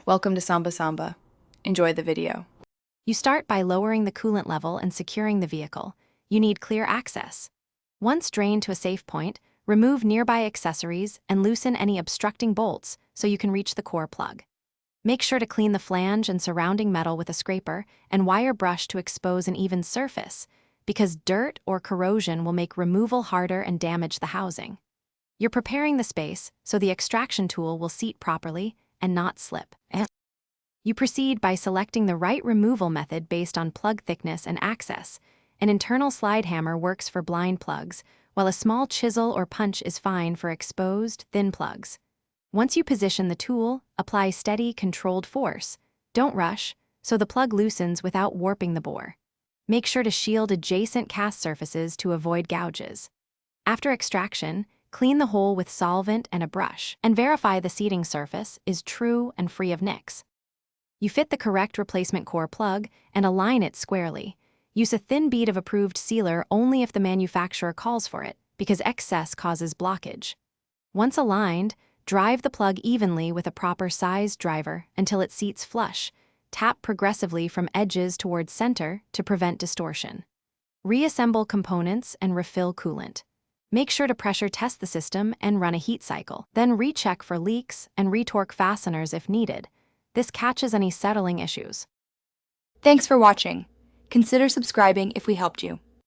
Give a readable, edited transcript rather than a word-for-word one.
Welcome to Samba Samba. Enjoy the video. You start by lowering the coolant level and securing the vehicle. You need clear access. Once drained to a safe point, remove nearby accessories and loosen any obstructing bolts so you can reach the core plug. Make sure to clean the flange and surrounding metal with a scraper and wire brush to expose an even surface, because dirt or corrosion will make removal harder and damage the housing. You're preparing the space so the extraction tool will seat properly and not slip. You proceed by selecting the right removal method based on plug thickness and access. An internal slide hammer works for blind plugs, while a small chisel or punch is fine for exposed, thin plugs. Once you position the tool, apply steady, controlled force. Don't rush, so the plug loosens without warping the bore. Make sure to shield adjacent cast surfaces to avoid gouges. After extraction, clean the hole with solvent and a brush, and verify the seating surface is true and free of nicks. You fit the correct replacement core plug and align it squarely. Use a thin bead of approved sealer only if the manufacturer calls for it, because excess causes blockage. Once aligned, drive the plug evenly with a proper sized driver until it seats flush. Tap progressively from edges towards center to prevent distortion. Reassemble components and refill coolant. Make sure to pressure test the system and run a heat cycle. Then recheck for leaks and retorque fasteners if needed. This catches any settling issues. Thanks for watching. Consider subscribing if we helped you.